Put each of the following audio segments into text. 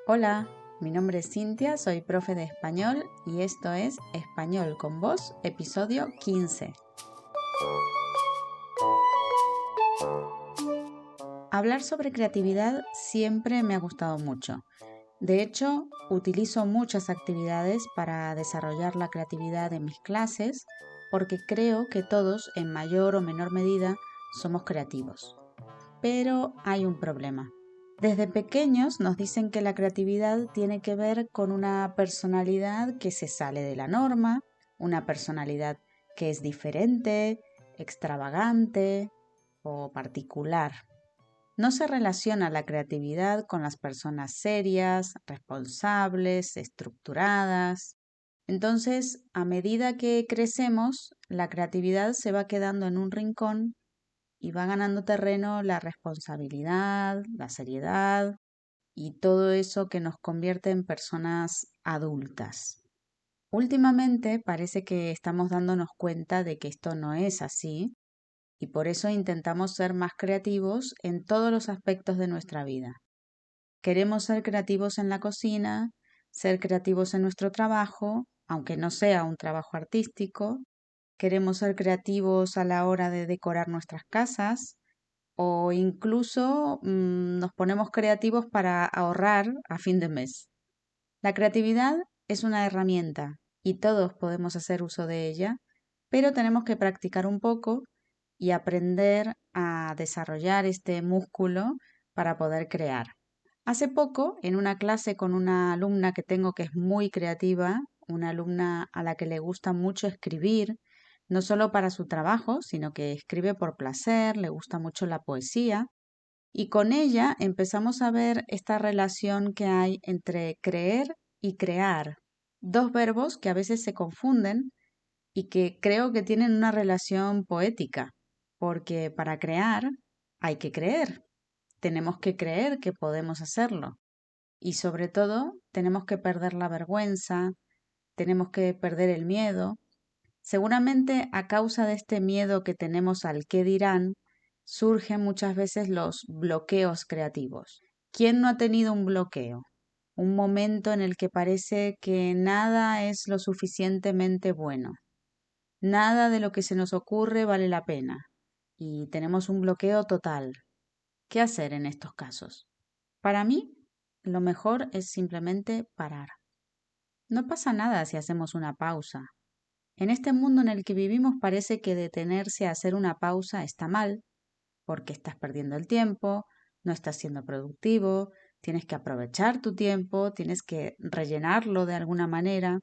Hola, mi nombre es Cintia, soy profe de español y esto es Español con Vos, episodio 15. Hablar sobre creatividad siempre me ha gustado mucho. De hecho, utilizo muchas actividades para desarrollar la creatividad en mis clases porque creo que todos, en mayor o menor medida, somos creativos. Pero hay un problema. Desde pequeños nos dicen que la creatividad tiene que ver con una personalidad que se sale de la norma, una personalidad que es diferente, extravagante o particular. No se relaciona la creatividad con las personas serias, responsables, estructuradas. Entonces, a medida que crecemos, la creatividad se va quedando en un rincón y va ganando terreno la responsabilidad, la seriedad y todo eso que nos convierte en personas adultas. Últimamente parece que estamos dándonos cuenta de que esto no es así y por eso intentamos ser más creativos en todos los aspectos de nuestra vida. Queremos ser creativos en la cocina, ser creativos en nuestro trabajo, aunque no sea un trabajo artístico. Queremos ser creativos a la hora de decorar nuestras casas o incluso nos ponemos creativos para ahorrar a fin de mes. La creatividad es una herramienta y todos podemos hacer uso de ella, pero tenemos que practicar un poco y aprender a desarrollar este músculo para poder crear. Hace poco, en una clase con una alumna que tengo que es muy creativa, una alumna a la que le gusta mucho escribir, no solo para su trabajo, sino que escribe por placer, le gusta mucho la poesía, y con ella empezamos a ver esta relación que hay entre creer y crear, dos verbos que a veces se confunden y que creo que tienen una relación poética, porque para crear hay que creer, tenemos que creer que podemos hacerlo y sobre todo tenemos que perder la vergüenza, tenemos que perder el miedo. Seguramente a causa de este miedo que tenemos al qué dirán, surgen muchas veces los bloqueos creativos. ¿Quién no ha tenido un bloqueo? Un momento en el que parece que nada es lo suficientemente bueno. Nada de lo que se nos ocurre vale la pena. Y tenemos un bloqueo total. ¿Qué hacer en estos casos? Para mí, lo mejor es simplemente parar. No pasa nada si hacemos una pausa. En este mundo en el que vivimos parece que detenerse a hacer una pausa está mal, porque estás perdiendo el tiempo, no estás siendo productivo, tienes que aprovechar tu tiempo, tienes que rellenarlo de alguna manera.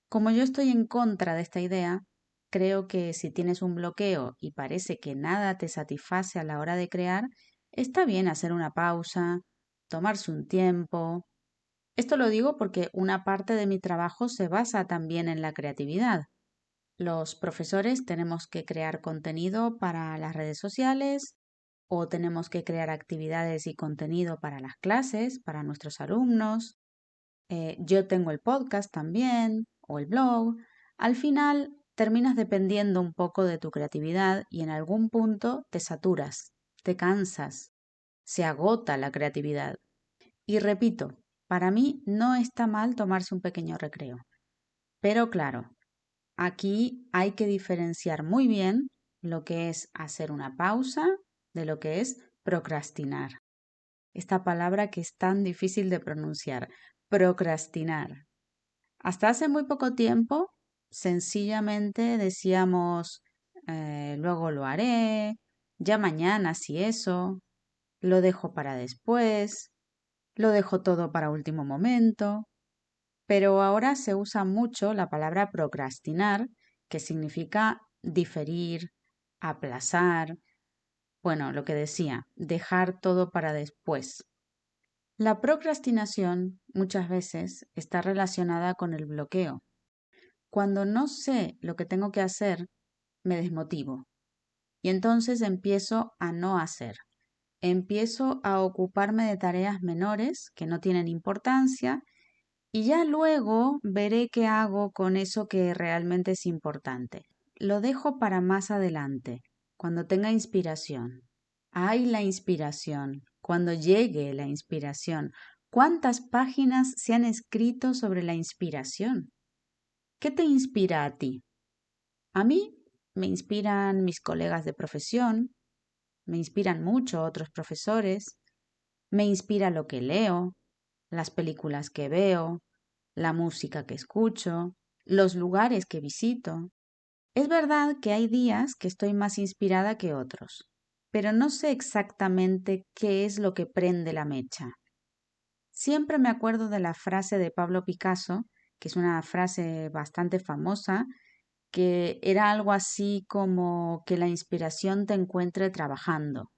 Como yo estoy en contra de esta idea, creo que si tienes un bloqueo y parece que nada te satisface a la hora de crear, está bien hacer una pausa, tomarse un tiempo. Esto lo digo porque una parte de mi trabajo se basa también en la creatividad. Los profesores tenemos que crear contenido para las redes sociales o tenemos que crear actividades y contenido para las clases, para nuestros alumnos. Yo tengo el podcast también o el blog. Al final terminas dependiendo un poco de tu creatividad y en algún punto te saturas, te cansas, se agota la creatividad. Y repito, para mí no está mal tomarse un pequeño recreo. Pero claro, aquí hay que diferenciar muy bien lo que es hacer una pausa de lo que es procrastinar. Esta palabra que es tan difícil de pronunciar, procrastinar. Hasta hace muy poco tiempo, sencillamente decíamos, luego lo haré, ya mañana si eso, lo dejo para después, lo dejo todo para último momento. Pero ahora se usa mucho la palabra procrastinar, que significa diferir, aplazar, bueno, lo que decía, dejar todo para después. La procrastinación muchas veces está relacionada con el bloqueo. Cuando no sé lo que tengo que hacer, me desmotivo y entonces empiezo a no hacer. Empiezo a ocuparme de tareas menores que no tienen importancia y ya luego veré qué hago con eso que realmente es importante. Lo dejo para más adelante, cuando tenga inspiración. Hay la inspiración, cuando llegue la inspiración, ¿Cuántas páginas se han escrito sobre la inspiración? ¿Qué te inspira a ti? A mí me inspiran mis colegas de profesión, me inspiran mucho otros profesores, me inspira lo que leo, las películas que veo, la música que escucho, los lugares que visito. Es verdad que hay días que estoy más inspirada que otros, pero no sé exactamente qué es lo que prende la mecha. Siempre me acuerdo de la frase de Pablo Picasso, que es una frase bastante famosa, que era algo así como que la inspiración te encuentre trabajando.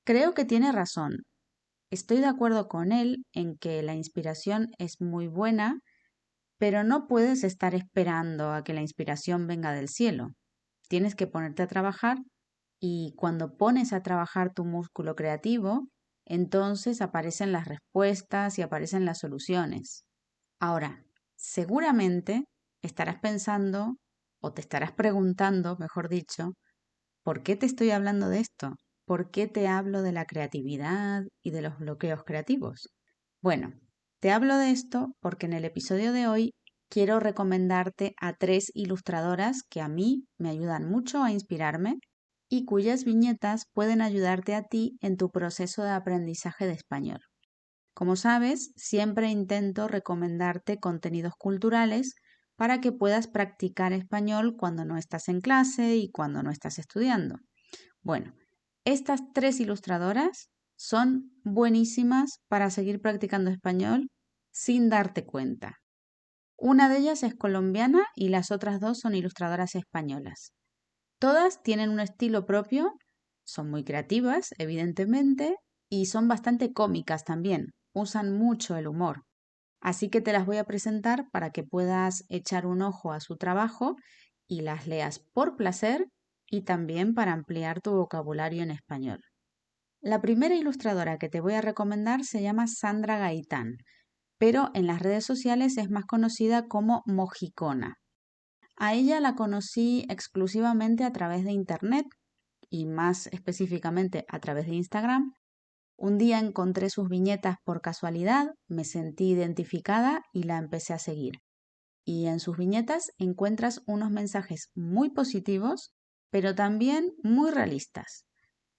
Creo que tiene razón. Estoy de acuerdo con él en que la inspiración es muy buena, pero no puedes estar esperando a que la inspiración venga del cielo. Tienes que ponerte a trabajar y cuando pones a trabajar tu músculo creativo, entonces aparecen las respuestas y aparecen las soluciones. Ahora, seguramente estarás pensando o te estarás preguntando, mejor dicho, ¿por qué te estoy hablando de esto? ¿Por qué te hablo de la creatividad y de los bloqueos creativos? Bueno, te hablo de esto porque en el episodio de hoy quiero recomendarte a 3 ilustradoras que a mí me ayudan mucho a inspirarme y cuyas viñetas pueden ayudarte a ti en tu proceso de aprendizaje de español. Como sabes, siempre intento recomendarte contenidos culturales para que puedas practicar español cuando no estás en clase y cuando no estás estudiando. Bueno, estas 3 ilustradoras son buenísimas para seguir practicando español sin darte cuenta. Una de ellas es colombiana y las otras 2 son ilustradoras españolas. Todas tienen un estilo propio, son muy creativas, evidentemente, y son bastante cómicas también, usan mucho el humor. Así que te las voy a presentar para que puedas echar un ojo a su trabajo y las leas por placer y también para ampliar tu vocabulario en español. La primera ilustradora que te voy a recomendar se llama Sandra Gaitán, pero en las redes sociales es más conocida como Mojicona. A ella la conocí exclusivamente a través de Internet y más específicamente a través de Instagram. Un día encontré sus viñetas por casualidad, me sentí identificada y la empecé a seguir. Y en sus viñetas encuentras unos mensajes muy positivos, pero también muy realistas.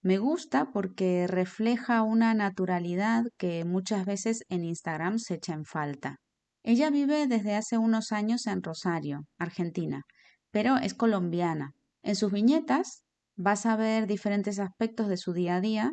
Me gusta porque refleja una naturalidad que muchas veces en Instagram se echa en falta. Ella vive desde hace unos años en Rosario, Argentina, pero es colombiana. En sus viñetas vas a ver diferentes aspectos de su día a día,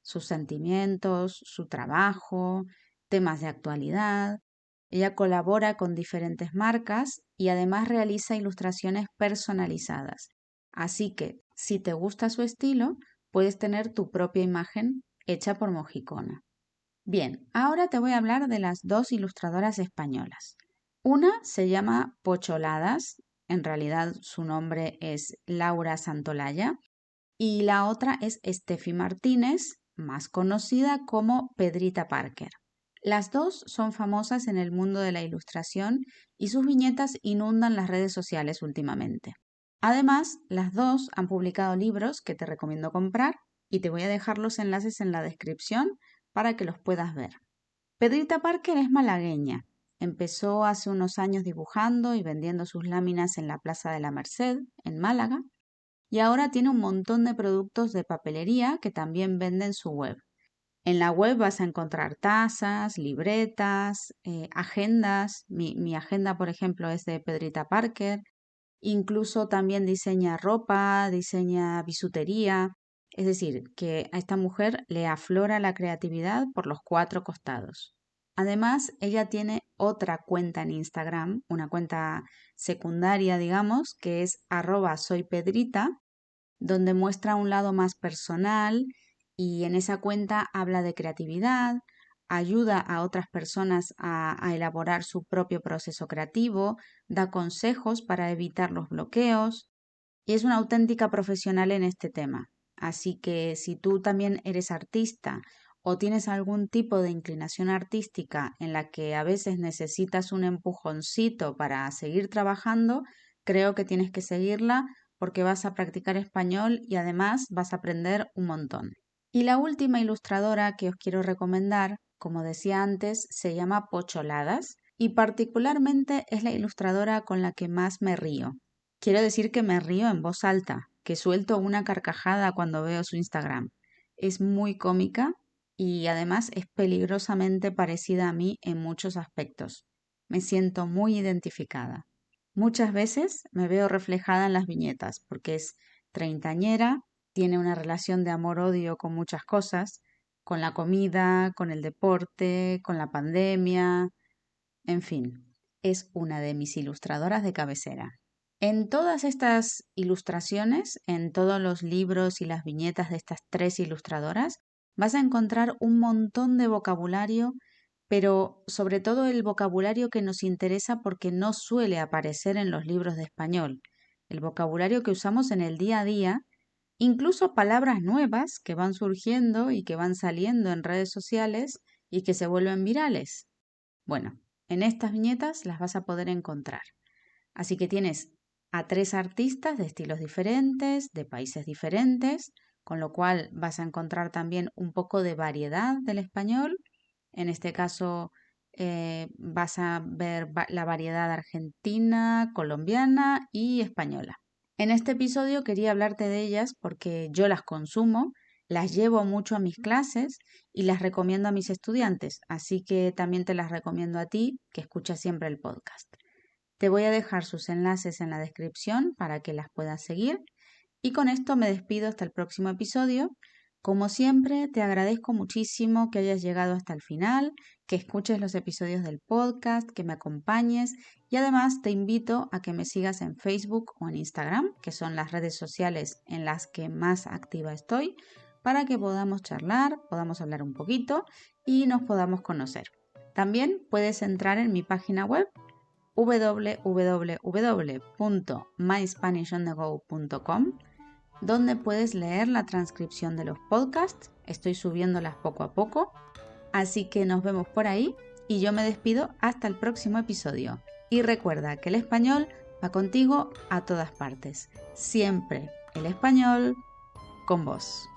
sus sentimientos, su trabajo, temas de actualidad. Ella colabora con diferentes marcas y además realiza ilustraciones personalizadas. Así que, si te gusta su estilo, puedes tener tu propia imagen hecha por Mojicona. Bien, ahora te voy a hablar de las 2 ilustradoras españolas. Una se llama Pocholadas, en realidad su nombre es Laura Santolaya, y la otra es Estefi Martínez, más conocida como Pedrita Parker. Las dos son famosas en el mundo de la ilustración y sus viñetas inundan las redes sociales últimamente. Además, las dos han publicado libros que te recomiendo comprar y te voy a dejar los enlaces en la descripción para que los puedas ver. Pedrita Parker es malagueña. Empezó hace unos años dibujando y vendiendo sus láminas en la Plaza de la Merced, en Málaga, y ahora tiene un montón de productos de papelería que también vende en su web. En la web vas a encontrar tazas, libretas, agendas. Mi agenda, por ejemplo, es de Pedrita Parker. Incluso también diseña ropa, diseña bisutería. Es decir, que a esta mujer le aflora la creatividad por los 4 costados. Además, ella tiene otra cuenta en Instagram, una cuenta secundaria, digamos, que es @soypedrita, donde muestra un lado más personal y en esa cuenta habla de creatividad, ayuda a otras personas a elaborar su propio proceso creativo, da consejos para evitar los bloqueos y es una auténtica profesional en este tema. Así que si tú también eres artista o tienes algún tipo de inclinación artística en la que a veces necesitas un empujoncito para seguir trabajando, creo que tienes que seguirla porque vas a practicar español y además vas a aprender un montón. Y la última ilustradora que os quiero recomendar como decía antes, se llama Pocholadas y particularmente es la ilustradora con la que más me río. Quiero decir que me río en voz alta, que suelto una carcajada cuando veo su Instagram. Es muy cómica y además es peligrosamente parecida a mí en muchos aspectos. Me siento muy identificada. Muchas veces me veo reflejada en las viñetas porque es treintañera, tiene una relación de amor-odio con muchas cosas, con la comida, con el deporte, con la pandemia, en fin, es una de mis ilustradoras de cabecera. En todas estas ilustraciones, en todos los libros y las viñetas de estas tres ilustradoras, vas a encontrar un montón de vocabulario, pero sobre todo el vocabulario que nos interesa porque no suele aparecer en los libros de español, el vocabulario que usamos en el día a día, incluso palabras nuevas que van surgiendo y que van saliendo en redes sociales y que se vuelven virales. Bueno, en estas viñetas las vas a poder encontrar. Así que tienes a tres artistas de estilos diferentes, de países diferentes, con lo cual vas a encontrar también un poco de variedad del español. En este caso vas a ver la variedad argentina, colombiana y española. En este episodio quería hablarte de ellas porque yo las consumo, las llevo mucho a mis clases y las recomiendo a mis estudiantes, así que también te las recomiendo a ti que escuchas siempre el podcast. Te voy a dejar sus enlaces en la descripción para que las puedas seguir y con esto me despido hasta el próximo episodio. Como siempre, te agradezco muchísimo que hayas llegado hasta el final, que escuches los episodios del podcast, que me acompañes y además te invito a que me sigas en Facebook o en Instagram, que son las redes sociales en las que más activa estoy, para que podamos charlar, podamos hablar un poquito y nos podamos conocer. También puedes entrar en mi página web www.myspanishonthego.com, donde puedes leer la transcripción de los podcasts. Estoy subiéndolas poco a poco, así que nos vemos por ahí y yo me despido hasta el próximo episodio. Y recuerda que el español va contigo a todas partes. Siempre el español con vos.